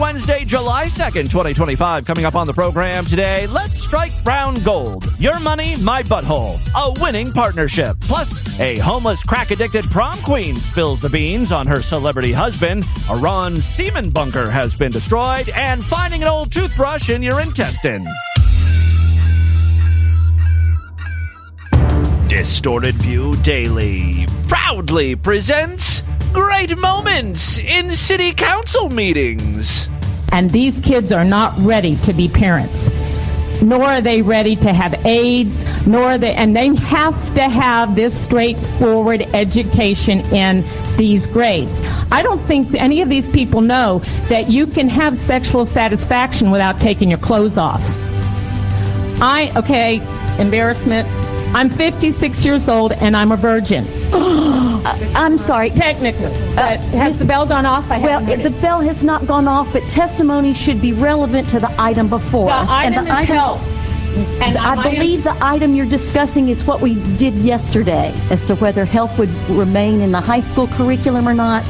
Wednesday, July 2nd, 2025. Coming up on the program today, let's strike brown gold. Your money, my butthole. A winning partnership. Plus, a homeless crack-addicted prom queen spills the beans on her celebrity husband. Iran's Semen bunker has been destroyed. And finding an old toothbrush in your intestine. Distorted View Daily proudly presents great moments in city council meetings. And these kids are not ready to be parents, nor are they ready to have AIDS, and they have to have this straightforward education in these grades. I don't think any of these people know that you can have sexual satisfaction without taking your clothes off. Embarrassment. I'm 56 years old and I'm a virgin. I'm sorry. Technically. Has the bell gone off? The bell has not gone off, but testimony should be relevant to the item before. The item is health. And I believe the item you're discussing is what we did yesterday as to whether health would remain in the high school curriculum or not.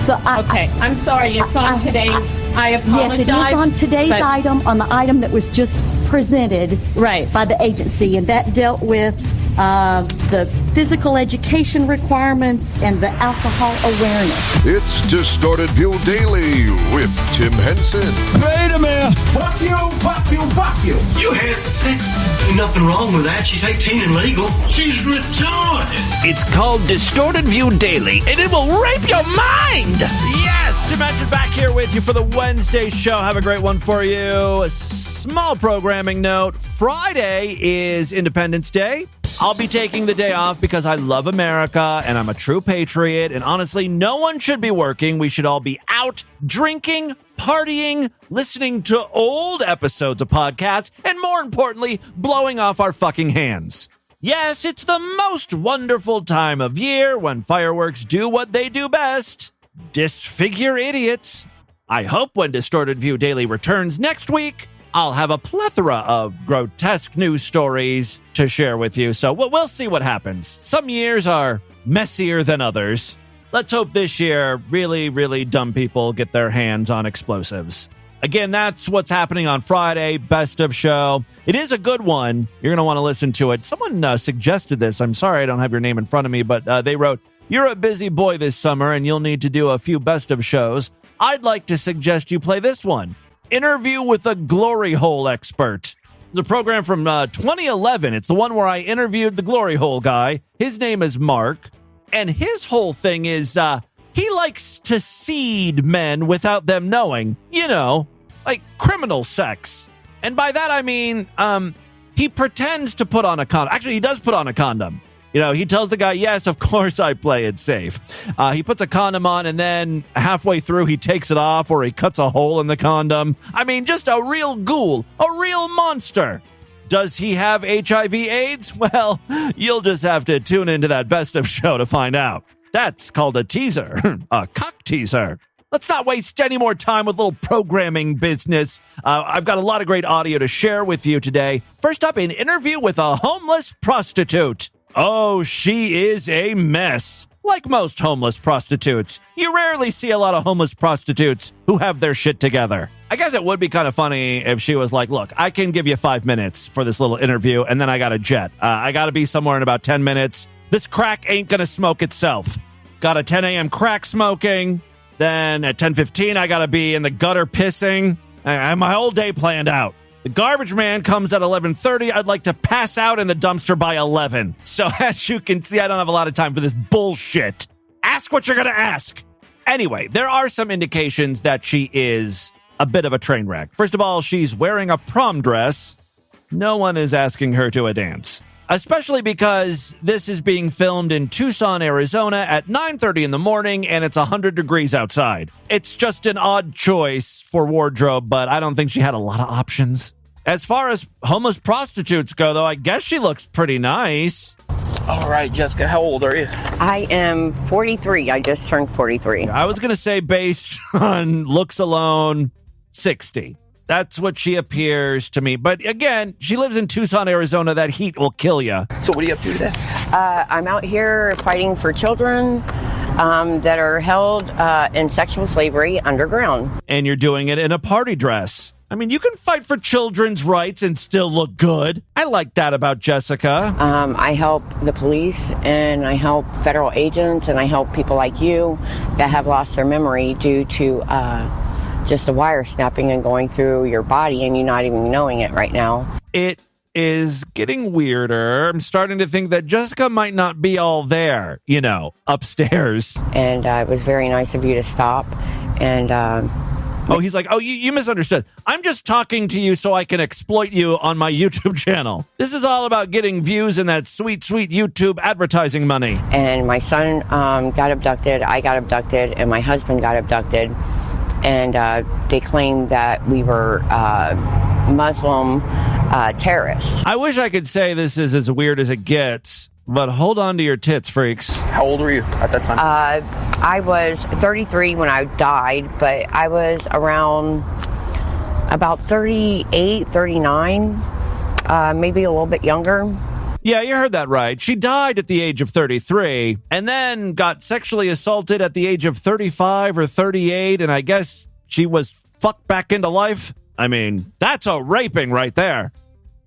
So I'm sorry. It's on today's. I apologize. Yes, it is on today's item, on the item that was just presented by the agency, and that dealt with the physical education requirements and the alcohol awareness. It's Distorted View Daily with Tim Henson. Wait a minute. Fuck you, fuck you, fuck you. You had sex. Nothing wrong with that. She's 18 and legal. She's retarded. It's called Distorted View Daily, and it will rape your mind. Yes, Dimension back here with you for the Wednesday show. Have a great one for you. A small programming note. Friday is Independence Day. I'll be taking the day off because I love America and I'm a true patriot. And honestly, no one should be working. We should all be out drinking, partying, listening to old episodes of podcasts, and more importantly, blowing off our fucking hands. Yes, it's the most wonderful time of year when fireworks do what they do best. Disfigure idiots. I hope when Distorted View Daily returns next week, I'll have a plethora of grotesque news stories to share with you. So we'll see what happens. Some years are messier than others. Let's hope this year really, really dumb people get their hands on explosives. Again, that's what's happening on Friday. Best of show. It is a good one. You're going to want to listen to it. Someone suggested this. I'm sorry I don't have your name in front of me, but they wrote, "You're a busy boy this summer and you'll need to do a few best of shows. I'd like to suggest you play this one. Interview with a glory hole expert." The program from 2011. It's the one where I interviewed the glory hole guy. His name is Mark. And his whole thing is he likes to seed men without them knowing. You know, like criminal sex. And by that I mean he pretends to put on a condom. Actually, he does put on a condom. You know, he tells the guy, yes, of course I play it safe. He puts a condom on and then halfway through he takes it off or he cuts a hole in the condom. I mean, just a real ghoul, a real monster. Does he have HIV/AIDS? Well, you'll just have to tune into that best of show to find out. That's called a teaser, a cock teaser. Let's not waste any more time with little programming business. I've got a lot of great audio to share with you today. First up, an interview with a homeless prostitute. Oh, she is a mess. Like most homeless prostitutes, you rarely see a lot of homeless prostitutes who have their shit together. I guess it would be kind of funny if she was like, look, I can give you 5 minutes for this little interview, and then I got to jet. I got to be somewhere in about 10 minutes. This crack ain't going to smoke itself. Got a 10 a.m. crack smoking. Then at 10:15, I got to be in the gutter pissing. I have my whole day planned out. The garbage man comes at 11:30. I'd like to pass out in the dumpster by 11. So as you can see, I don't have a lot of time for this bullshit. Ask what you're going to ask. Anyway, there are some indications that she is a bit of a train wreck. First of all, she's wearing a prom dress. No one is asking her to a dance. Especially because this is being filmed in Tucson, Arizona at 9:30 in the morning and it's 100 degrees outside. It's just an odd choice for wardrobe, but I don't think she had a lot of options. As far as homeless prostitutes go, though, I guess she looks pretty nice. All right, Jessica, how old are you? I am 43. I just turned 43. I was going to say based on looks alone, 60. That's what she appears to me. But again, she lives in Tucson, Arizona. That heat will kill you. So what are you up to today? I'm out here fighting for children. that are held in sexual slavery underground. And you're doing it in a party dress. I mean, you can fight for children's rights and still look good. I like that about Jessica. I help the police, and I help federal agents, and I help people like you that have lost their memory due to just the wire snapping and going through your body and you not even knowing it right now. It is getting weirder. I'm starting to think that Jessica might not be all there, upstairs. And it was very nice of you to stop. And oh, he's like, you misunderstood. I'm just talking to you so I can exploit you on my YouTube channel. This is all about getting views and that sweet, sweet YouTube advertising money. And my son got abducted, I got abducted, and my husband got abducted. And they claimed that we were Muslim terrorists. I wish I could say this is as weird as it gets, but hold on to your tits, freaks. How old were you at that time? I was 33 when I died, but I was around about 38, 39, maybe a little bit younger. Yeah, you heard that right. She died at the age of 33 and then got sexually assaulted at the age of 35 or 38, and I guess she was fucked back into life. I mean, that's a raping right there.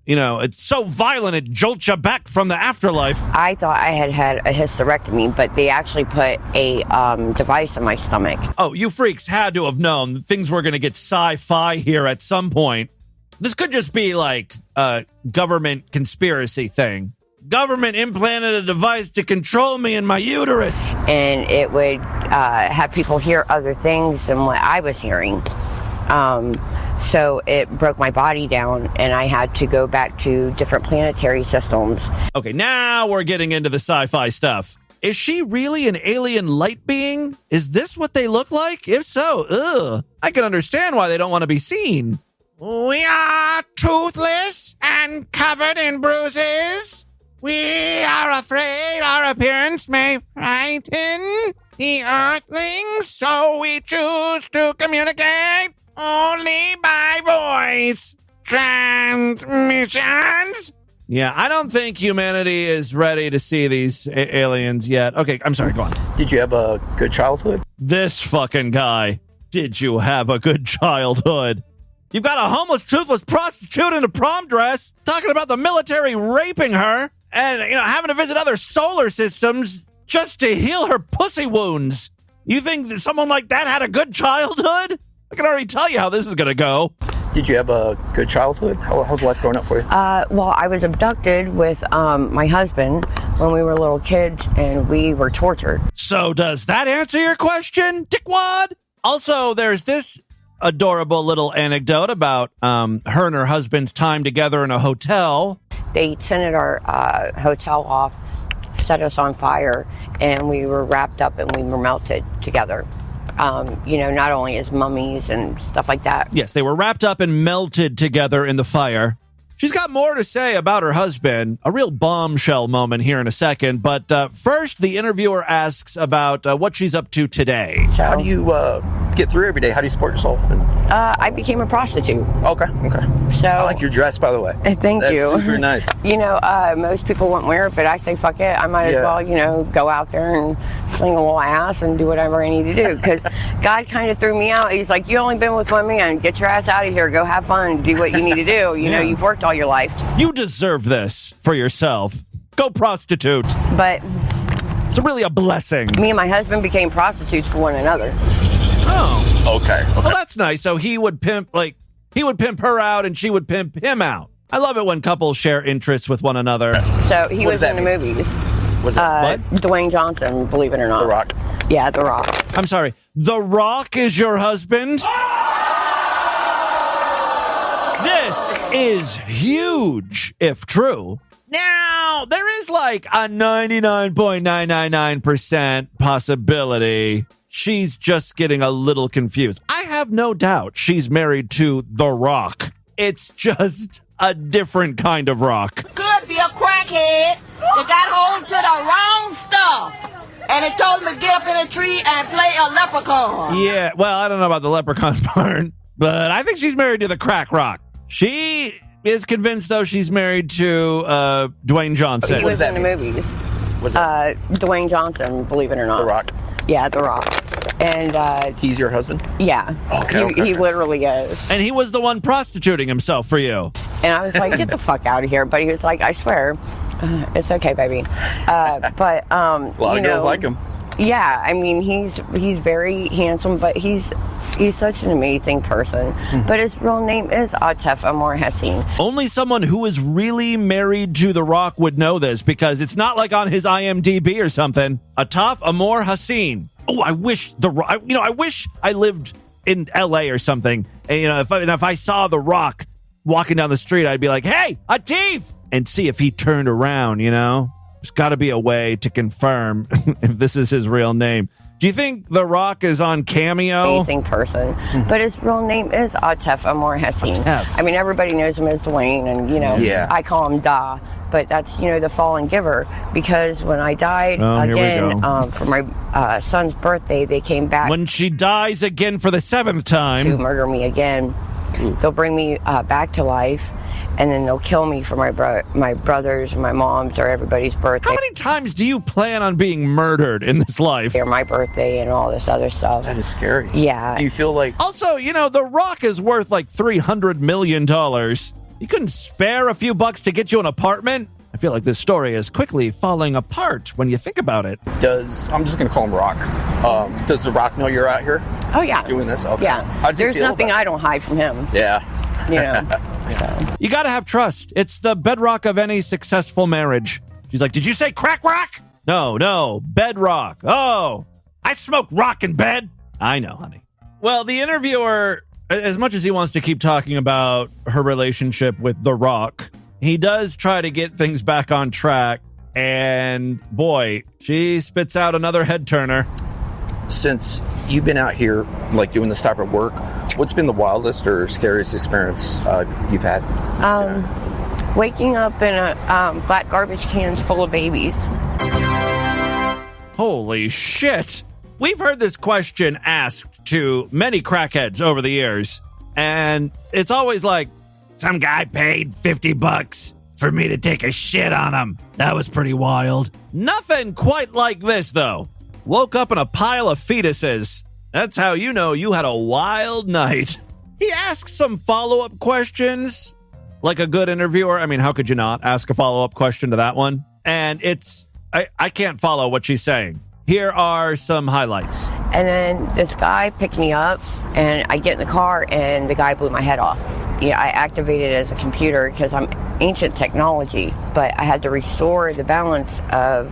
It's so violent it jolts you back from the afterlife. I thought I had a hysterectomy, but they actually put a device in my stomach. Oh, you freaks had to have known things were going to get sci-fi here at some point. This could just be like a government conspiracy thing. Government implanted a device to control me in my uterus. And it would have people hear other things than what I was hearing. So it broke my body down, and I had to go back to different planetary systems. Okay, now we're getting into the sci-fi stuff. Is she really an alien light being? Is this what they look like? If so, I can understand why they don't want to be seen. We are toothless and covered in bruises. We are afraid our appearance may frighten the earthlings, so we choose to communicate only by voice transmissions. Yeah, I don't think humanity is ready to see these aliens yet. Okay, I'm sorry, go on. Did you have a good childhood? This fucking guy. Did you have a good childhood? You've got a homeless, toothless prostitute in a prom dress talking about the military raping her and, having to visit other solar systems just to heal her pussy wounds. You think that someone like that had a good childhood? I can already tell you how this is going to go. Did you have a good childhood? How's life growing up for you? Well, I was abducted with my husband when we were little kids, and we were tortured. So does that answer your question, dickwad? Also, there's this adorable little anecdote about her and her husband's time together in a hotel. They tinted our hotel off, set us on fire, and we were wrapped up and we were melted together. Not only as mummies and stuff like that. Yes, they were wrapped up and melted together in the fire. She's got more to say about her husband, a real bombshell moment here in a second. But first, the interviewer asks about what she's up to today. So, how do you get through every day? How do you support yourself? I became a prostitute. Okay. So I like your dress, by the way. Thank you. That's super nice. Most people won't wear it, but I say, fuck it. I might as well, go out there and sling a little ass and do whatever I need to do. Because God kind of threw me out. He's like, you only been with one man. Get your ass out of here. Go have fun. Do what you need to do. You've worked all your life. You deserve this for yourself. Go prostitute. But it's really a blessing. Me and my husband became prostitutes for one another. Oh. Okay. Well, that's nice. So he would pimp her out and she would pimp him out. I love it when couples share interests with one another. So he was in the movies. Was that what? Dwayne Johnson, believe it or not. The Rock. Yeah, The Rock. I'm sorry. The Rock is your husband? This is huge, if true. Now, there is like a 99.999% possibility she's just getting a little confused. I have no doubt she's married to The Rock. It's just a different kind of rock. Could be a crackhead that got hold to the wrong stuff. And it told him to get up in a tree and play a leprechaun. Yeah, well, I don't know about the leprechaun part, but I think she's married to the crack rock. She is convinced, though, she's married to Dwayne Johnson. He was in the movies. Was that? Dwayne Johnson, believe it or not. The Rock. Yeah, The Rock. And he's your husband? Yeah. Okay. He literally is. And he was the one prostituting himself for you. And I was like, get the fuck out of here. But he was like, I swear, it's okay, baby. But a lot of girls like him. Yeah, I mean, he's very handsome, but he's such an amazing person. Mm-hmm. But his real name is Atef Amor Hassin. Only someone who is really married to The Rock would know this, because it's not like on his IMDb or something. Atef Amor Hassin. Oh, I wish I wish I lived in LA or something. And, if I saw The Rock walking down the street, I'd be like, "Hey, Atef!" and see if he turned around. There's got to be a way to confirm if this is his real name. Do you think The Rock is on Cameo? Amazing person. Mm-hmm. But his real name is Atef Amor Hassin. I mean, everybody knows him as Dwayne, and, I call him Da. But that's, the fallen giver. Because when I died again for my son's birthday, they came back. When she dies again for the 7th time. To murder me again. They'll bring me back to life. And then they'll kill me for my brothers, my mom's, or everybody's birthday. How many times do you plan on being murdered in this life? Or my birthday and all this other stuff. That is scary. Yeah. Do you feel like... Also, The Rock is worth like $300 million. You couldn't spare a few bucks to get you an apartment? I feel like this story is quickly falling apart when you think about it. I'm just going to call him Rock. Does The Rock know you're out here? Oh, yeah. Doing this? Okay. Yeah. There's nothing I don't hide from him. Yeah. So. You got to have trust. It's the bedrock of any successful marriage. She's like, did you say crack rock? No, bedrock. Oh, I smoke rock in bed. I know, honey. Well, the interviewer, as much as he wants to keep talking about her relationship with The Rock, he does try to get things back on track. And boy, she spits out another head turner. Since you've been out here, like doing this type of work, what's been the wildest or scariest experience you've had? Waking up in a black garbage cans full of babies. Holy shit. We've heard this question asked to many crackheads over the years, and it's always like, some guy paid $50 for me to take a shit on him. That was pretty wild. Nothing quite like this, though. Woke up in a pile of fetuses. That's how you know you had a wild night. He asks some follow-up questions. Like a good interviewer. I mean, how could you not ask a follow-up question to that one? And I can't follow what she's saying. Here are some highlights. And then this guy picked me up, and I get in the car, and the guy blew my head off. Yeah, I activated it as a computer because I'm ancient technology, but I had to restore the balance of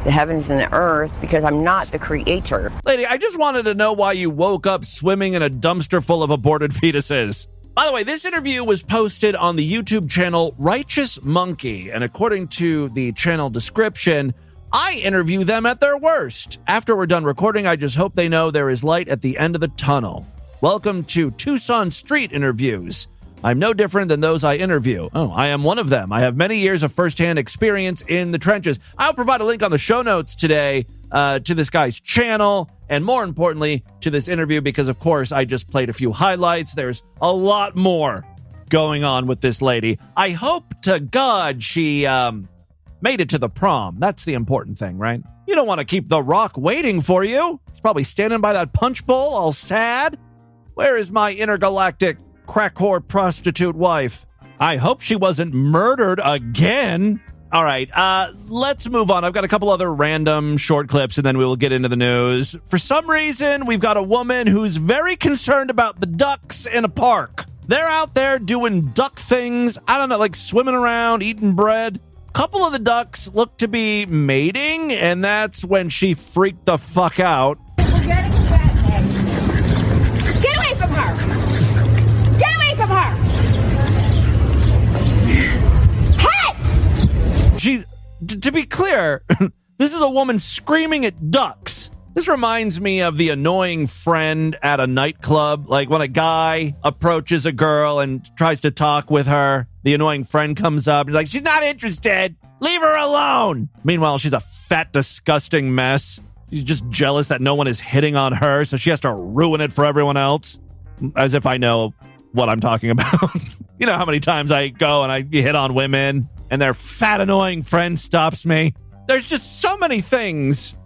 the heavens and the earth because I'm not the creator. Lady, I just wanted to know why you woke up swimming in a dumpster full of aborted fetuses. By the way, this interview was posted on the YouTube channel Righteous Monkey, and according to the channel description, I interview them at their worst. After we're done recording, I just hope they know there is light at the end of the tunnel. Welcome to Tucson Street Interviews. I'm no different than those I interview. Oh, I am one of them. I have many years of firsthand experience in the trenches. I'll provide a link on the show notes today to this guy's channel, and more importantly, to this interview, because, of course, I just played a few highlights. There's a lot more going on with this lady. I hope to God she made it to the prom. That's the important thing, right? You don't want to keep The Rock waiting for you. He's probably standing by that punch bowl all sad. Where is my intergalactic crack whore prostitute wife? I hope she wasn't murdered again. All right, let's move on. I've got a couple other random short clips, and then we will get into the news. For some reason, we've got a woman who's very concerned about the ducks in a park. They're out there doing duck things. I don't know, like swimming around, eating bread. A couple of the ducks look to be mating, and that's when she freaked the fuck out. Get away from her! Get away from her! Hey! She's, to be clear, this is a woman screaming at ducks. This reminds me of the annoying friend at a nightclub. Like when a guy approaches a girl and tries to talk with her, the annoying friend comes up. He's like, she's not interested. Leave her alone. Meanwhile, she's a fat, disgusting mess. She's just jealous that no one is hitting on her, so she has to ruin it for everyone else. As if I know what I'm talking about. You know how many times I go and I hit on women and their fat, annoying friend stops me. there's just so many things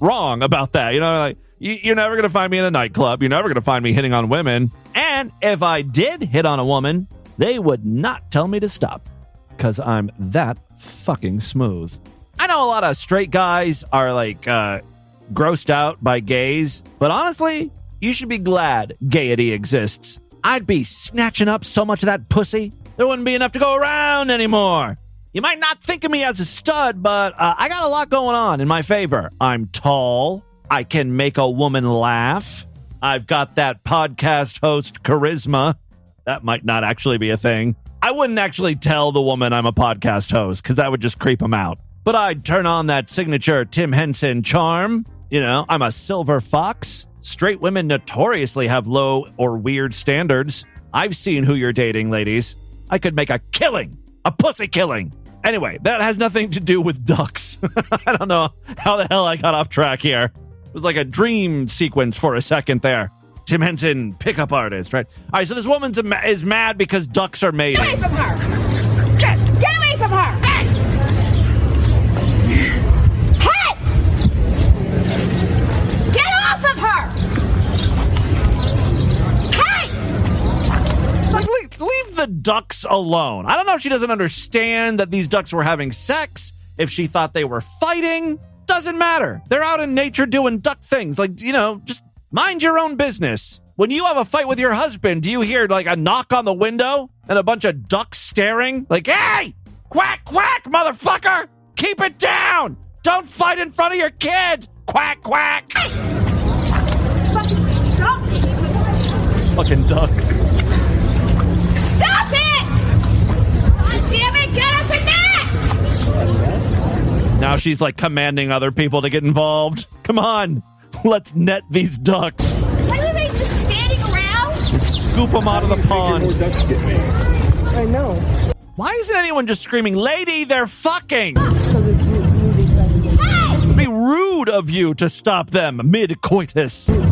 wrong about that. You know, like, you're never going to find me in a nightclub. You're never going to find me hitting on women. And if I did hit on a woman, they would not tell me to stop because I'm that fucking smooth. I know a lot of straight guys are like grossed out by gays, but honestly, you should be glad gaiety exists. I'd be snatching up so much of that pussy, there wouldn't be enough to go around anymore. You might not think of me as a stud, but I got a lot going on in my favor. I'm tall. I can make a woman laugh. I've got that podcast host charisma. That might not actually be a thing. I wouldn't actually tell the woman I'm a podcast host because that would just creep them out. But I'd turn on that signature Tim Henson charm. You know, I'm a silver fox. Straight women notoriously have low or weird standards. I've seen who you're dating, ladies. I could make a killing. A pussy killing. Anyway, that has nothing to do with ducks. I don't know how the hell I got off track here. It was like a dream sequence for a second there. Tim Henson, pickup artist, right? All right, so this woman is mad because ducks are mating. Get away from her! Get away from her! Hey! Get off of her! Hey! Like, leave the ducks alone. I don't know if she doesn't understand that these ducks were having sex, if she thought they were fighting. Doesn't matter. They're out in nature doing duck things. Like, you know, just mind your own business. When you have a fight with your husband, do you hear like a knock on the window and a bunch of ducks staring? Like, hey, quack, quack, motherfucker. Keep it down. Don't fight in front of your kids. Quack, quack. Hey! Fucking ducks. Fucking ducks. Stop it! God damn it, get us a net! Now she's like commanding other people to get involved. Come on, let's net these ducks. Everybody's just standing around? And scoop them out of the pond. More ducks get made. I know. Why isn't anyone just screaming, lady, they're fucking? Hey! It'd be rude of you to stop them mid-coitus. Hey! She's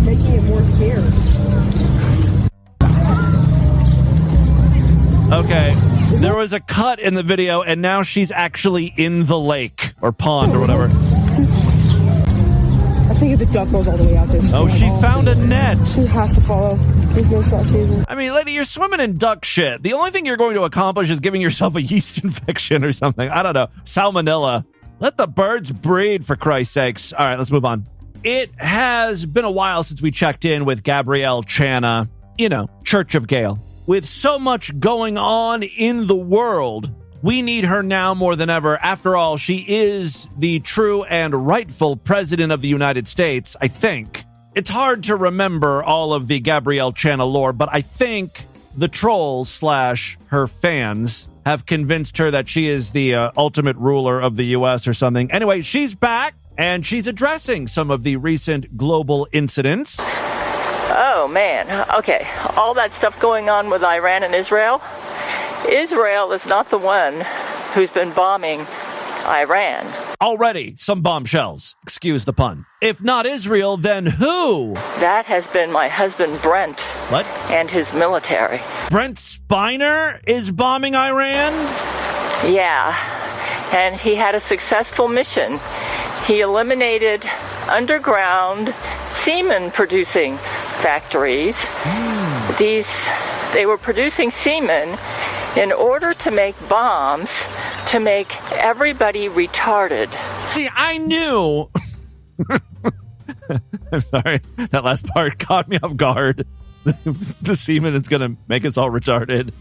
making it more scared. Okay, there was a cut in the video, and now she's actually in the lake or pond or whatever. I think if the duck goes all the way out there. Oh, she found a net. She has to follow. There's no stop season. I mean, lady, you're swimming in duck shit. The only thing you're going to accomplish is giving yourself a yeast infection or something. I don't know. Salmonella. Let the birds breed, for Christ's sakes. All right, let's move on. It has been a while since we checked in with Gabrielle Channa, you know, Church of Gale. With so much going on in the world, we need her now more than ever. After all, she is the true and rightful president of the United States, I think. It's hard to remember all of the Gabrielle Channa lore, but I think the trolls / her fans have convinced her that she is the ultimate ruler of the U.S. or something. Anyway, she's back, and she's addressing some of the recent global incidents. Oh, man. Okay. All that stuff going on with Iran and Israel. Israel is not the one who's been bombing Iran. Already some bombshells. Excuse the pun. If not Israel, then who? That has been my husband, Brent. What? And his military. Brent Spiner is bombing Iran? Yeah. And he had a successful mission. He eliminated underground semen producing factories. They were producing semen in order to make bombs to make everybody retarded. See, I knew. I'm sorry. That last part caught me off guard. The semen is going to make us all retarded.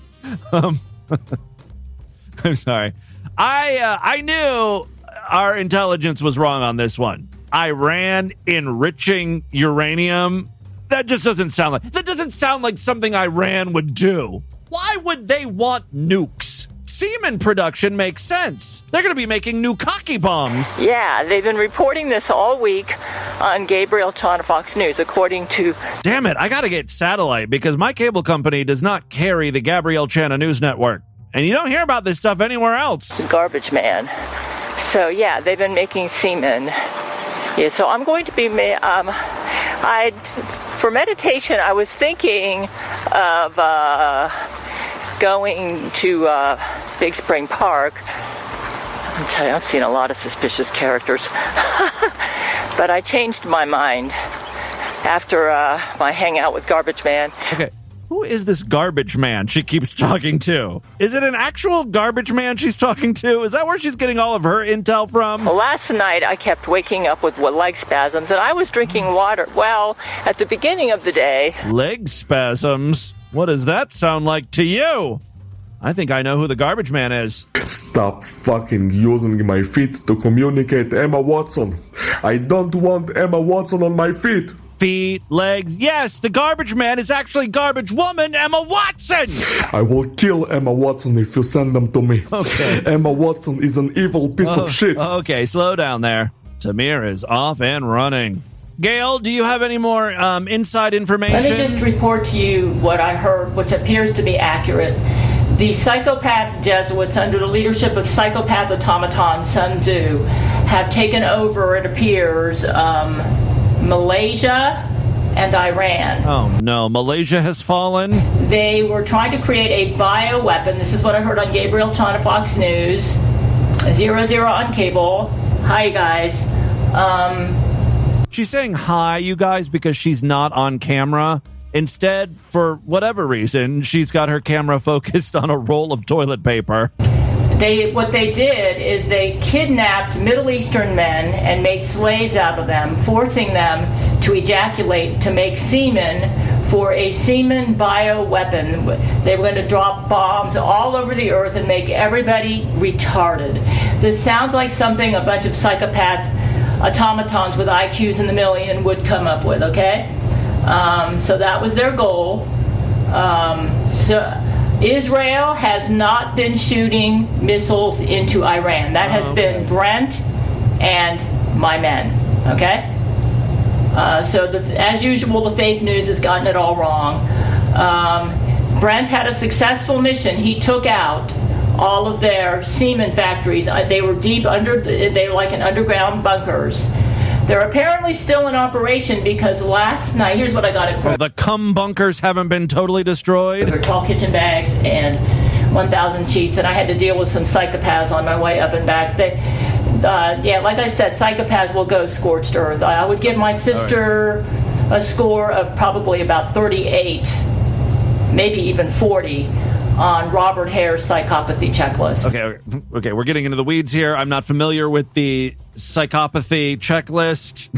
I'm sorry. I knew our intelligence was wrong on this one. Iran enriching uranium. That just doesn't sound like something Iran would do. Why would they want nukes? Semen production makes sense. They're going to be making nuke bombs. Yeah, they've been reporting this all week on Gabrielle Channa Fox News, according to... Damn it, I got to get satellite because my cable company does not carry the Gabrielle Channa News Network. And you don't hear about this stuff anywhere else. Garbage man. So, yeah, they've been making semen. Yeah, so I'm going to be... For meditation, I was thinking of going to Big Spring Park I'll tell you, I've seen a lot of suspicious characters. But I changed my mind after my hangout with Garbage Man. Okay. Who is this garbage man she keeps talking to? Is it an actual garbage man she's talking to? Is that where she's getting all of her intel from? Well, last night I kept waking up with leg spasms, and I was drinking water. Well, at the beginning of the day... Leg spasms? What does that sound like to you? I think I know who the garbage man is. Stop fucking using my feet to communicate, Emma Watson. I don't want Emma Watson on my feet. Feet, legs. Yes, the garbage man is actually garbage woman Emma Watson. I will kill Emma Watson if you send them to me. Okay. Emma Watson is an evil piece of shit. Okay, slow down there. Tamir is off and running. Gail, do you have any more inside information? Let me just report to you what I heard, which appears to be accurate. The psychopath Jesuits, under the leadership of psychopath automaton Sun Tzu, have taken over, it appears, Malaysia and Iran. Oh no, Malaysia has fallen? They were trying to create a bioweapon. This is what I heard on Gabriel Chan of Fox News. 00 on cable. Hi, guys. She's saying hi, you guys, because she's not on camera. Instead, for whatever reason, she's got her camera focused on a roll of toilet paper. What they did is they kidnapped Middle Eastern men and made slaves out of them, forcing them to ejaculate to make semen for a semen bioweapon. They were going to drop bombs all over the earth and make everybody retarded. This sounds like something a bunch of psychopath automatons with IQs in the million would come up with, okay? So that was their goal. Israel has not been shooting missiles into Iran. That has been Brent and my men, okay? As usual, the fake news has gotten it all wrong. Brent had a successful mission. He took out all of their semen factories. They were they were like in underground bunkers. They're apparently still in operation because last night, here's what I got it for. The cum bunkers haven't been totally destroyed? There were 12 kitchen bags and 1,000 sheets, and I had to deal with some psychopaths on my way up and back. Like I said, psychopaths will go scorched earth. I would give my sister a score of probably about 38, maybe even 40. On Robert Hare's psychopathy checklist. Okay, we're getting into the weeds here. I'm not familiar with the psychopathy checklist.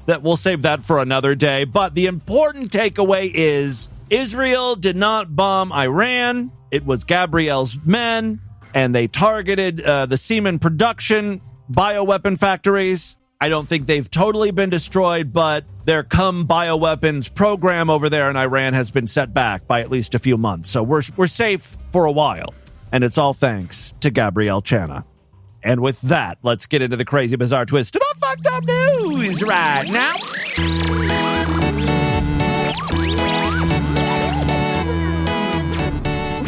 That we'll save that for another day. But the important takeaway is Israel did not bomb Iran. It was Gabrielle's men, and they targeted the semen production bioweapon factories. I don't think they've totally been destroyed, but their cum bioweapons program over there in Iran has been set back by at least a few months. So we're safe for a while. And it's all thanks to Gabrielle Chana. And with that, let's get into the crazy, bizarre twist and all fucked up news right now.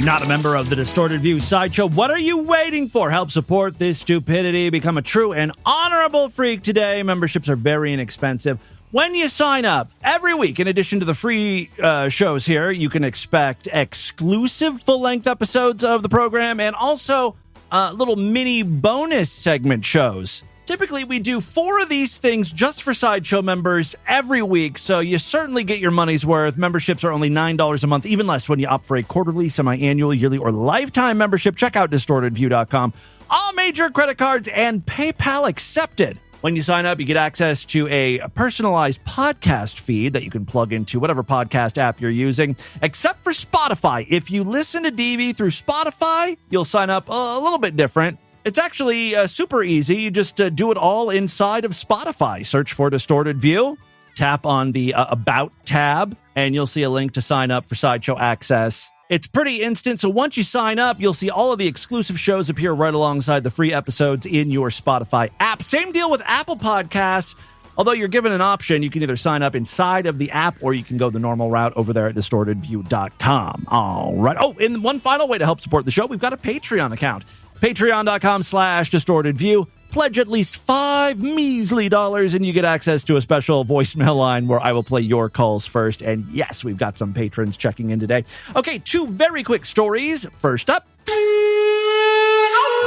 Not a member of the Distorted View Sideshow? What are you waiting for? Help support this stupidity. Become a true and honorable freak today. Memberships are very inexpensive. When you sign up, every week, in addition to the free shows here, you can expect exclusive full-length episodes of the program and also little mini bonus segment shows. Typically, we do 4 of these things just for Sideshow members every week, so you certainly get your money's worth. Memberships are only $9 a month, even less when you opt for a quarterly, semi-annual, yearly, or lifetime membership. Check out DistortedView.com. All major credit cards and PayPal accepted. When you sign up, you get access to a personalized podcast feed that you can plug into whatever podcast app you're using, except for Spotify. If you listen to DV through Spotify, you'll sign up a little bit different. It's actually super easy. You just do it all inside of Spotify. Search for Distorted View, tap on the About tab, and you'll see a link to sign up for Sideshow Access. It's pretty instant, so once you sign up, you'll see all of the exclusive shows appear right alongside the free episodes in your Spotify app. Same deal with Apple Podcasts. Although you're given an option, you can either sign up inside of the app or you can go the normal route over there at distortedview.com. All right. Oh, and one final way to help support the show, we've got a Patreon account. Patreon.com/distortedview. Pledge at least $5 measly and you get access to a special voicemail line where I will play your calls first. And yes, we've got some patrons checking in today. Okay, 2 very quick stories. First up,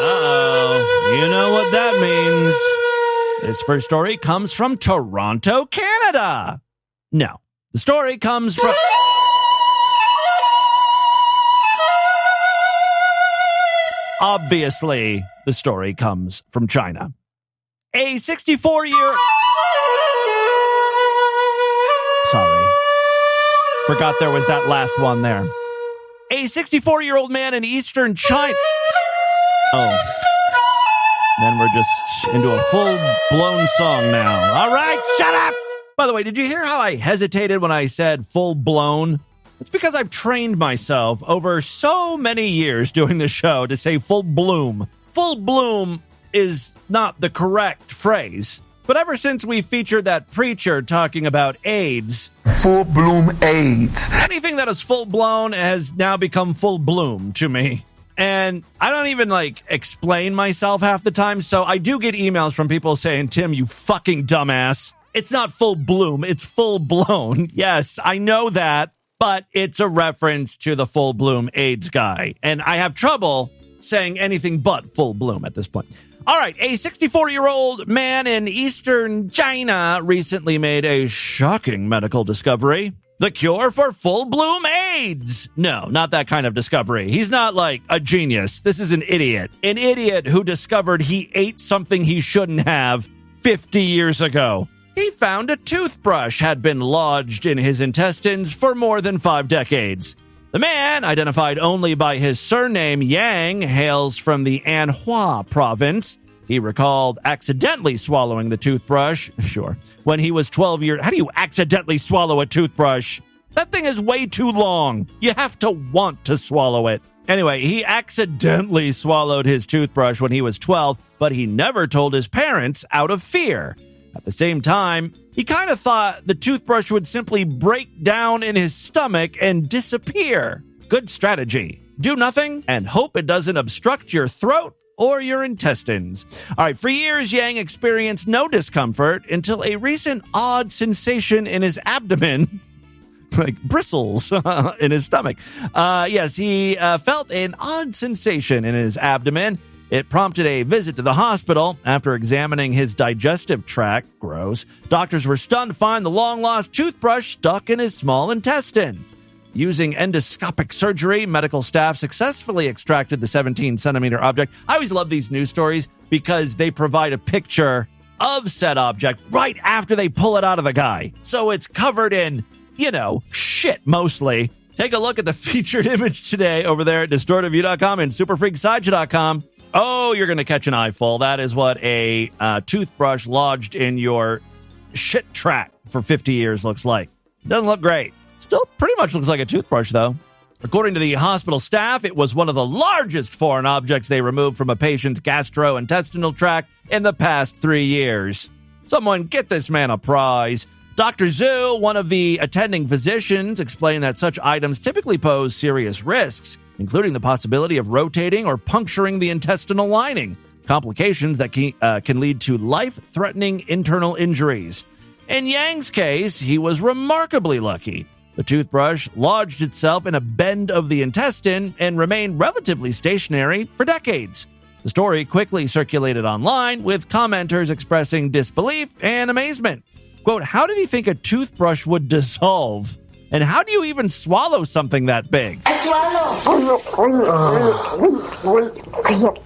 Uh-oh. You know what that means. This first story comes from Toronto, Canada. No, the story comes from... Obviously, the story comes from China. A 64-year... Sorry. Forgot there was that last one there. A 64-year-old man in eastern China... Oh. Then we're just into a full-blown song now. All right, shut up! By the way, did you hear how I hesitated when I said full-blown? It's because I've trained myself over so many years doing the show to say full bloom. Full bloom is not the correct phrase. But ever since we featured that preacher talking about AIDS... Full bloom AIDS. Anything that is full blown has now become full bloom to me. And I don't even, explain myself half the time, so I do get emails from people saying, Tim, you fucking dumbass. It's not full bloom, it's full blown. Yes, I know that, but it's a reference to the full bloom AIDS guy. And I have trouble saying anything but full bloom at this point. All right, a 64-year-old man in eastern China recently made a shocking medical discovery. The cure for full-bloom AIDS. No, not that kind of discovery. He's not a genius. This is an idiot. An idiot who discovered he ate something he shouldn't have 50 years ago. He found a toothbrush had been lodged in his intestines for more than 5 decades. The man, identified only by his surname Yang, hails from the Anhui province. He recalled accidentally swallowing the toothbrush. Sure. When he was 12 years... How do you accidentally swallow a toothbrush? That thing is way too long. You have to want to swallow it. Anyway, he accidentally swallowed his toothbrush when he was 12, but he never told his parents out of fear. At the same time, he kind of thought the toothbrush would simply break down in his stomach and disappear. Good strategy. Do nothing and hope it doesn't obstruct your throat or your intestines. All right, for years, Yang experienced no discomfort until a recent odd sensation in his abdomen, like bristles in his stomach. Yes, he felt an odd sensation in his abdomen. It prompted a visit to the hospital. After examining his digestive tract, gross, doctors were stunned to find the long-lost toothbrush stuck in his small intestine. Using endoscopic surgery, medical staff successfully extracted the 17-centimeter object. I always love these news stories because they provide a picture of said object right after they pull it out of the guy. So it's covered in, shit mostly. Take a look at the featured image today over there at distortedview.com and superfreaksideshow.com. Oh, you're going to catch an eyeful. That is what a toothbrush lodged in your shit tract for 50 years looks like. Doesn't look great. Still pretty much looks like a toothbrush, though. According to the hospital staff, it was one of the largest foreign objects they removed from a patient's gastrointestinal tract in the past 3 years. Someone get this man a prize. Dr. Zhu, one of the attending physicians, explained that such items typically pose serious risks, including the possibility of rotating or puncturing the intestinal lining, complications that can lead to life-threatening internal injuries. In Yang's case, he was remarkably lucky. The toothbrush lodged itself in a bend of the intestine and remained relatively stationary for decades. The story quickly circulated online, with commenters expressing disbelief and amazement. Quote, how did he think a toothbrush would dissolve? And how do you even swallow something that big?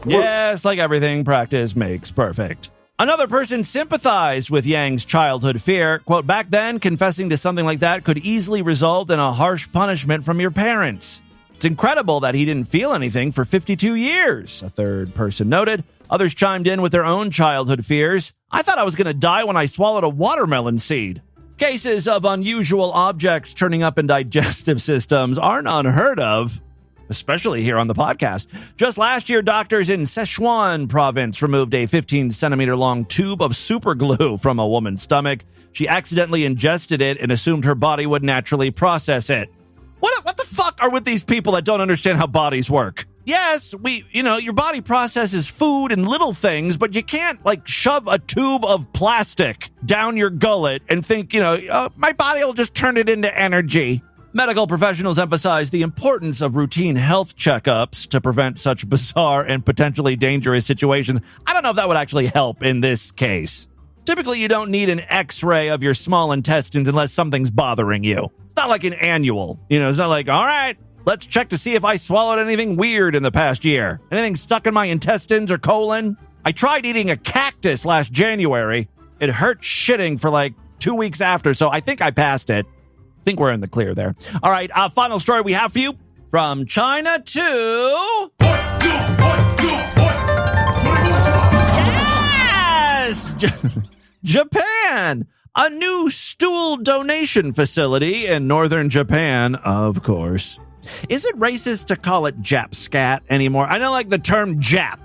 Yes, like everything, practice makes perfect. Another person sympathized with Yang's childhood fear. Quote, back then, confessing to something like that could easily result in a harsh punishment from your parents. It's incredible that he didn't feel anything for 52 years, a third person noted. Others chimed in with their own childhood fears. I thought I was going to die when I swallowed a watermelon seed. Cases of unusual objects turning up in digestive systems aren't unheard of, especially here on the podcast. Just last year, doctors in Sichuan province removed a 15-centimeter long tube of super glue from a woman's stomach. She accidentally ingested it and assumed her body would naturally process it. What the fuck are with these people that don't understand how bodies work? Yes, your body processes food and little things, but you can't, shove a tube of plastic down your gullet and think, my body will just turn it into energy. Medical professionals emphasize the importance of routine health checkups to prevent such bizarre and potentially dangerous situations. I don't know if that would actually help in this case. Typically, you don't need an x-ray of your small intestines unless something's bothering you. It's not like an annual. It's not like, all right, let's check to see if I swallowed anything weird in the past year. Anything stuck in my intestines or colon? I tried eating a cactus last January. It hurt shitting for like 2 weeks after, so I think I passed it. I think we're in the clear there. All right, final story we have for you. From China to... Yes! Japan! A new stool donation facility in northern Japan, of course. Is it racist to call it Jap scat anymore? I don't like the term Jap.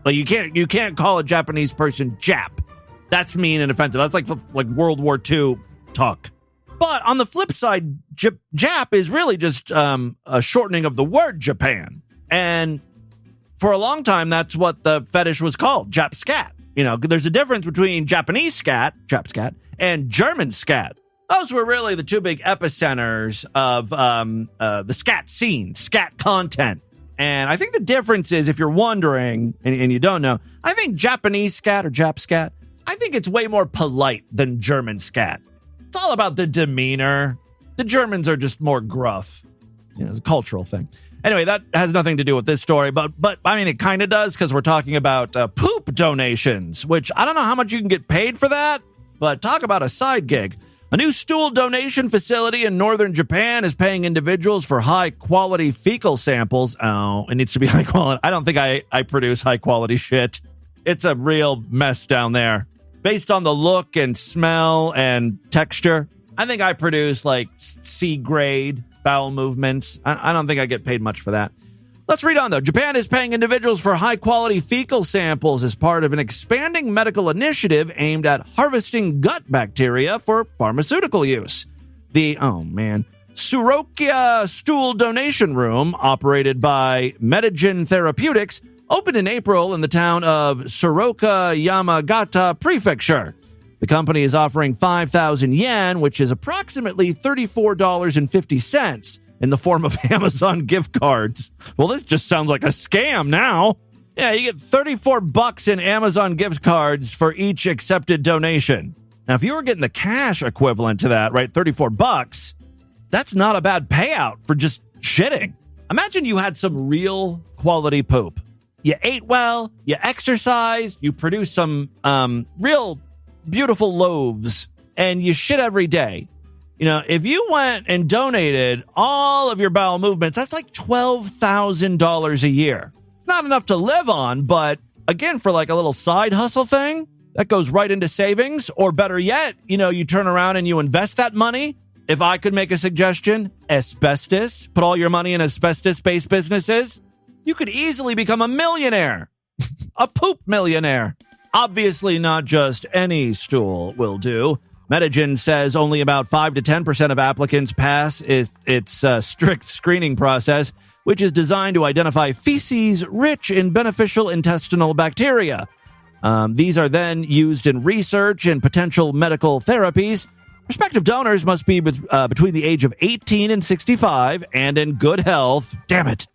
Like you can't call a Japanese person Jap. That's mean and offensive. That's like World War II talk. But on the flip side, Jap is really just a shortening of the word Japan. And for a long time, that's what the fetish was called, Jap scat. There's a difference between Japanese scat, Jap scat, and German scat. Those were really the two big epicenters of the scat scene, scat content. And I think the difference is, if you're wondering and you don't know, I think Japanese scat or Jap scat, I think it's way more polite than German scat. It's all about the demeanor. The Germans are just more gruff. It's a cultural thing. Anyway, that has nothing to do with this story, but I mean, it kind of does, because we're talking about poop donations, which I don't know how much you can get paid for that, but talk about a side gig. A new stool donation facility in northern Japan is paying individuals for high-quality fecal samples. Oh, it needs to be high quality. I don't think I produce high-quality shit. It's a real mess down there. Based on the look and smell and texture, I think I produce like C-grade bowel movements. I don't think I get paid much for that. Let's read on, though. Japan is paying individuals for high-quality fecal samples as part of an expanding medical initiative aimed at harvesting gut bacteria for pharmaceutical use. The Surokia Stool Donation Room, operated by Medigen Therapeutics, opened in April in the town of Suroka, Yamagata Prefecture. The company is offering 5,000 yen, which is approximately $34.50, in the form of Amazon gift cards. Well, this just sounds like a scam now. Yeah, you get $34 in Amazon gift cards for each accepted donation. Now, if you were getting the cash equivalent to that, right, $34, that's not a bad payout for just shitting. Imagine you had some real quality poop. You ate well, you exercised, you produced some real beautiful loaves, and you shit every day. If you went and donated all of your bowel movements, that's like $12,000 a year. It's not enough to live on, but again, for like a little side hustle thing, that goes right into savings. Or better yet, you turn around and you invest that money. If I could make a suggestion, asbestos, put all your money in asbestos-based businesses. You could easily become a millionaire, a poop millionaire. Obviously, not just any stool will do. Medigen says only about 5 to 10% of applicants pass its strict screening process, which is designed to identify feces rich in beneficial intestinal bacteria. These are then used in research and potential medical therapies. Prospective donors must be between the age of 18 and 65 and in good health. Damn it.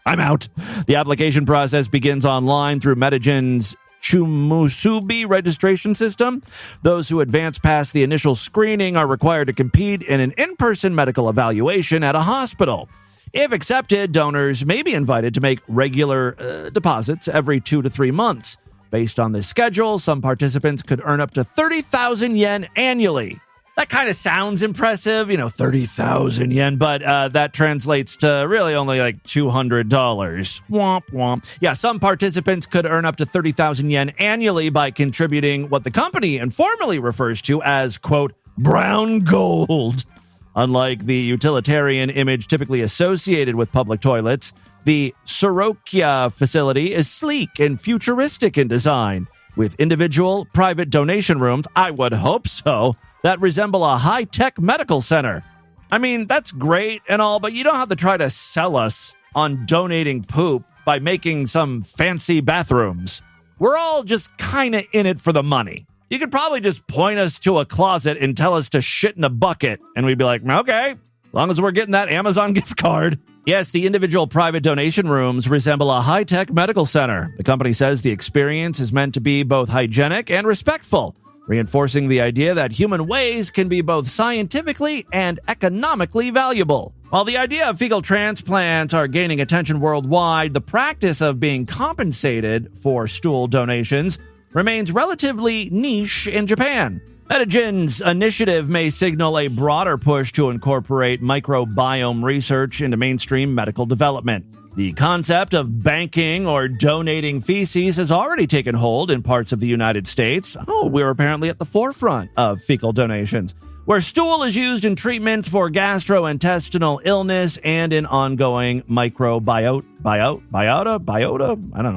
I'm out. The application process begins online through Medigen's Chumusubi registration system. Those who advance past the initial screening are required to compete in an in-person medical evaluation at a hospital. If accepted, donors may be invited to make regular deposits every 2 to 3 months. Based on this schedule, some participants could earn up to 30,000 yen annually. That kind of sounds impressive, 30,000 yen, but that translates to really only like $200. Womp womp. Yeah, some participants could earn up to 30,000 yen annually by contributing what the company informally refers to as, quote, brown gold. Unlike the utilitarian image typically associated with public toilets, the Surokia facility is sleek and futuristic in design, with individual private donation rooms, I would hope so, that resemble a high-tech medical center. I mean, that's great and all, but you don't have to try to sell us on donating poop by making some fancy bathrooms. We're all just kind of in it for the money. You could probably just point us to a closet and tell us to shit in a bucket, and we'd be like, okay, As long as we're getting that Amazon gift card. Yes, the individual private donation rooms resemble a high-tech medical center. The company says the experience is meant to be both hygienic and respectful, reinforcing the idea that human waste can be both scientifically and economically valuable. While the idea of fecal transplants are gaining attention worldwide, the practice of being compensated for stool donations remains relatively niche in Japan. Medigen's initiative may signal a broader push to incorporate microbiome research into mainstream medical development. The concept of banking or donating feces has already taken hold in parts of the United States. We're apparently at the forefront of fecal donations, where stool is used in treatments for gastrointestinal illness and in ongoing microbiota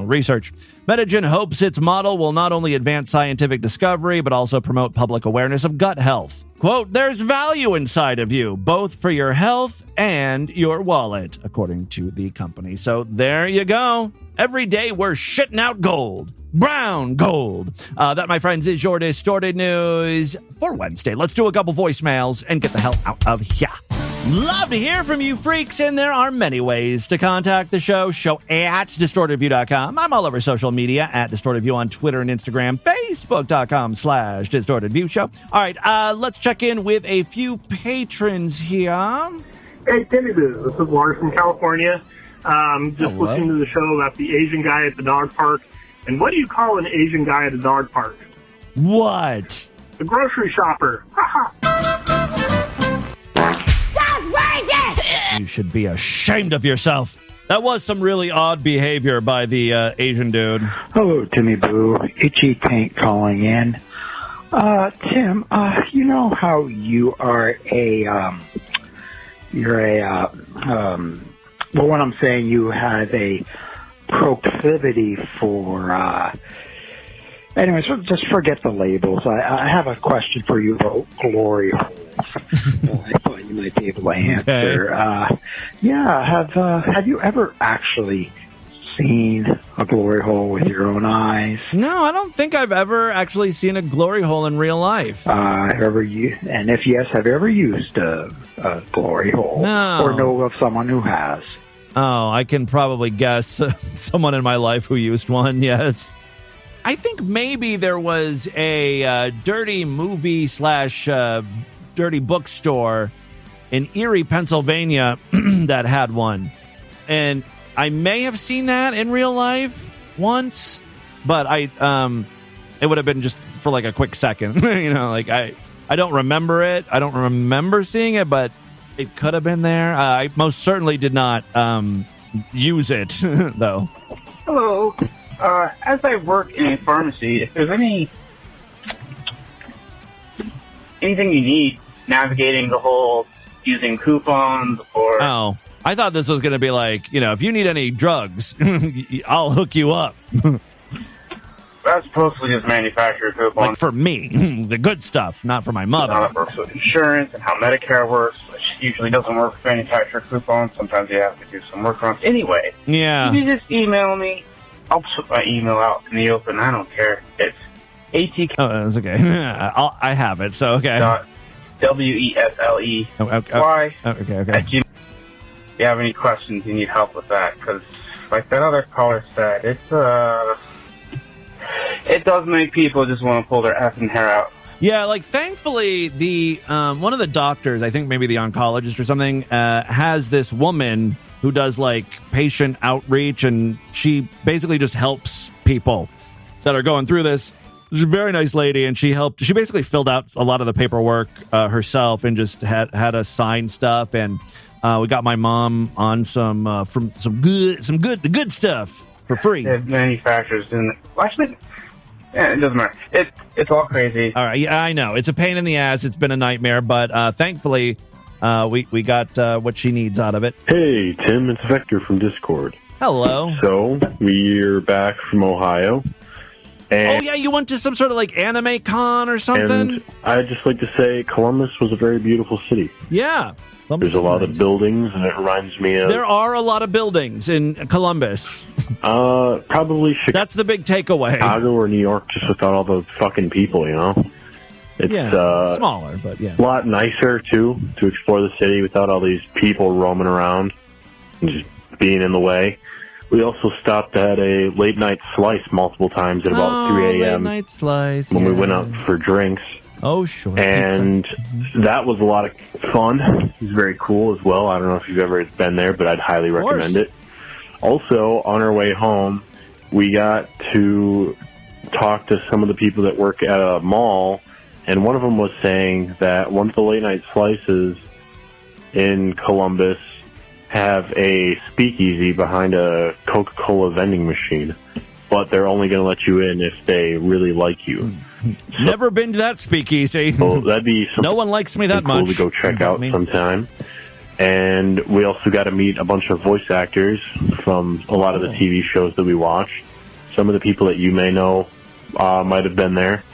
research. Medigen hopes its model will not only advance scientific discovery, but also promote public awareness of gut health. Quote, there's value inside of you, both for your health and your wallet, according to the company. So there you go. Every day we're shitting out gold. Brown gold. That, my friends, is your distorted news for Wednesday. Let's do a couple voicemails and get the hell out of here. Love to hear from you freaks, and there are many ways to contact the show. Show at distortedview.com. I'm all over social media at distortedview on Twitter and Instagram, facebook.com/distortedviewshow. All right, let's check in with a few patrons here. Hey, Timmy Boo. This is Lars from California. Just listening to the show about the Asian guy at the dog park. And what do you call an Asian guy at a dog park? What? The grocery shopper. You should be ashamed of yourself. That was some really odd behavior by the Asian dude. Hello, Timmy Boo. Itchy Tank calling in. Tim, you know how you are well, what I'm saying, you have a proclivity for, anyways, just forget the labels. I have a question for you about glory holes. I thought you might be able to answer. Have you ever actually seen a glory hole with your own eyes? No, I don't think I've ever actually seen a glory hole in real life. And if yes, have you ever used a glory hole? No. Or know of someone who has? Oh, I can probably guess someone in my life who used one, yes. I think maybe there was a dirty movie / dirty bookstore in Erie, Pennsylvania that had one. And I may have seen that in real life once, but it would have been just for like a quick second. I don't remember it. I don't remember seeing it, but it could have been there. I most certainly did not use it, though. Hello. As I work in a pharmacy, if there's anything you need navigating the whole using coupons or... Oh, I thought this was going to be like, if you need any drugs, I'll hook you up. That's supposedly just manufacturer coupons. Like for me, the good stuff, not for my mother. How it works with insurance and how Medicare works, which usually doesn't work with manufacturer coupons. Sometimes you have to do some workarounds. Anyway, yeah. You just email me. I'll put my email out in the open. I don't care. It's ATK. Oh, that's okay. I have it, so okay. WESLEY. Okay. If you have any questions, you need help with that, because like that other caller said, it does make people just want to pull their effing hair out. Yeah, like thankfully the one of the doctors, I think maybe the oncologist or something, has this woman who does like patient outreach, and she basically just helps people that are going through this. She's a very nice lady, and she basically filled out a lot of the paperwork herself and just had us sign stuff, and we got my mom on the good stuff for free. The manufacturers didn't actually. Yeah, it doesn't matter. It's all crazy. All right, yeah, I know it's a pain in the ass. It's been a nightmare, but thankfully we got what she needs out of it. Hey, Tim, it's Vector from Discord. Hello. So we're back from Ohio. And, oh yeah, you went to some sort of like anime con or something? And I'd just like to say Columbus was a very beautiful city. Yeah. Columbus There's a lot of buildings, and it reminds me of... There are a lot of buildings in Columbus. Probably Chicago. That's the big takeaway. Chicago or New York, just without all the fucking people, It's smaller, but a lot nicer, too, to explore the city without all these people roaming around and just being in the way. We also stopped at a late-night slice multiple times at about 3 a.m. Late-night slice, when we went out for drinks. Oh, sure. And that was a lot of fun. It was very cool as well. I don't know if you've ever been there, but I'd highly recommend it. Also, on our way home, we got to talk to some of the people that work at a mall, and one of them was saying that one of the late-night slices in Columbus have a speakeasy behind a Coca-Cola vending machine, but they're only going to let you in if they really like you. Never been to that speakeasy. So that'd be no one likes me that cool much. To go check out sometime. And we also got to meet a bunch of voice actors from a lot of the TV shows that we watch. Some of the people that you may know might have been there,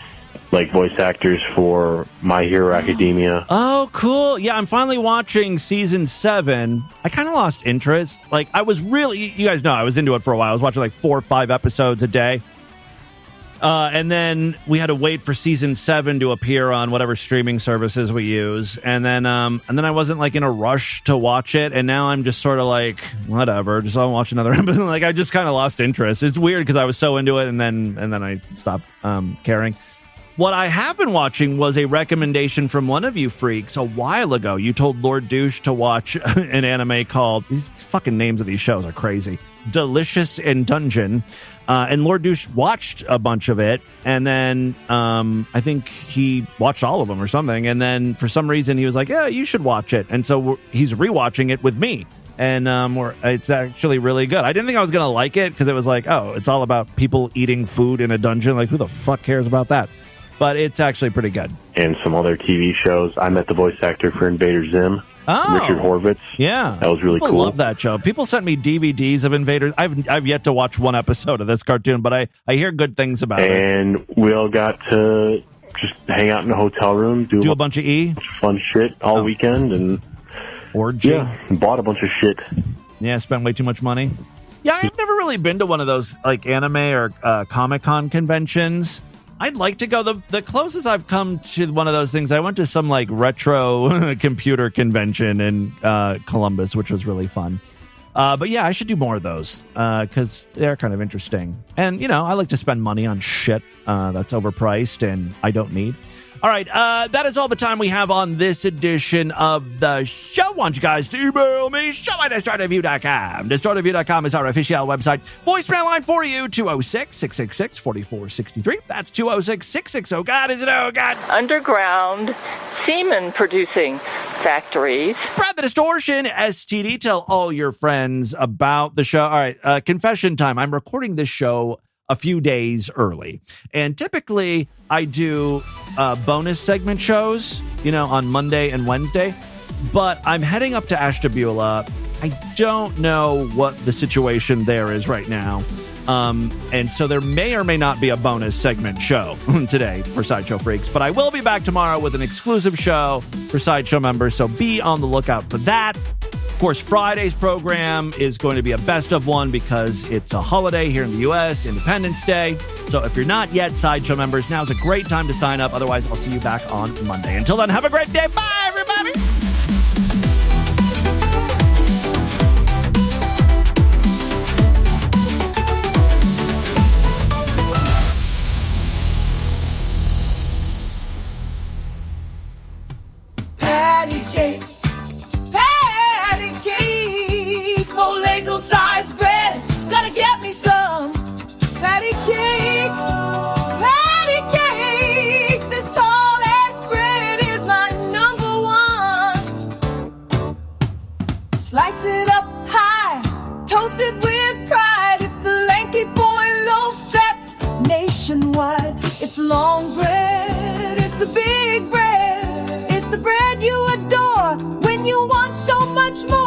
like voice actors for My Hero Academia. Oh, cool. Yeah, I'm finally watching season 7. I kind of lost interest. Like, I was really, you guys know, I was into it for a while. I was watching like 4 or 5 episodes a day. And then we had to wait for season 7 to appear on whatever streaming services we use. And then I wasn't like in a rush to watch it. And now I'm just sort of like, whatever, just I'll watch another episode. Like, I just kind of lost interest. It's weird because I was so into it and then I stopped caring. What I have been watching was a recommendation from one of you freaks a while ago. You told Lord Douche to watch an anime called, these fucking names of these shows are crazy, Delicious in Dungeon. And Lord Douche watched a bunch of it. And then I think he watched all of them or something. And then for some reason he was like, yeah, you should watch it. And so he's rewatching it with me. And it's actually really good. I didn't think I was going to like it because it was like, oh, it's all about people eating food in a dungeon. Like, who the fuck cares about that? But it's actually pretty good. And some other TV shows. I met the voice actor for Invader Zim, Richard Horvitz. Yeah. That was really cool. I love that show. People sent me DVDs of Invaders. I've yet to watch one episode of this cartoon, but I hear good things about it. And we all got to just hang out in a hotel room, do a bunch of fun shit all weekend, and bought a bunch of shit. Yeah, spent way too much money. Yeah, I've never really been to one of those like anime or Comic-Con conventions. I'd like to go. The closest I've come to one of those things, I went to some like retro computer convention in Columbus, which was really fun. But yeah, I should do more of those because they're kind of interesting. And, you know, I like to spend money on shit that's overpriced and I don't need. All right, that is all the time we have on this edition of the show. I want you guys to email me, show@destroyedreview.com. Destroyedreview.com is our official website. Voicemail line for you, 206-666-4463. That's 206-660. God, is it? Oh, God. Underground semen producing factories. Spread the distortion, STD. Tell all your friends about the show. All right, confession time. I'm recording this show a few days early. And typically I do bonus segment shows, you know, on Monday and Wednesday, but I'm heading up to Ashtabula. I don't know what the situation there is right now. And so there may or may not be a bonus segment show today for Sideshow Freaks, but I will be back tomorrow with an exclusive show for Sideshow members. So be on the lookout for that. Of course, Friday's program is going to be a best of one because it's a holiday here in the U.S., Independence Day. So if you're not yet Sideshow members, now's a great time to sign up. Otherwise, I'll see you back on Monday. Until then, have a great day. Bye, everybody. Patty cake, no Lego-sized bread. Gotta get me some patty cake, patty cake. This tall-ass bread is my number one. Slice it up high, toast it with pride. It's the lanky boy loaf that's nationwide. It's long bread, it's a big bread. It's the bread you adore when you want so much more.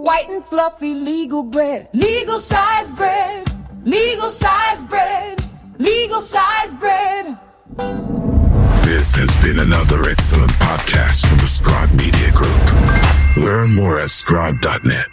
White and fluffy legal bread, legal-sized bread, legal-sized bread, legal-sized bread. This has been another excellent podcast from the Scribe Media Group. Learn more at scribe.net.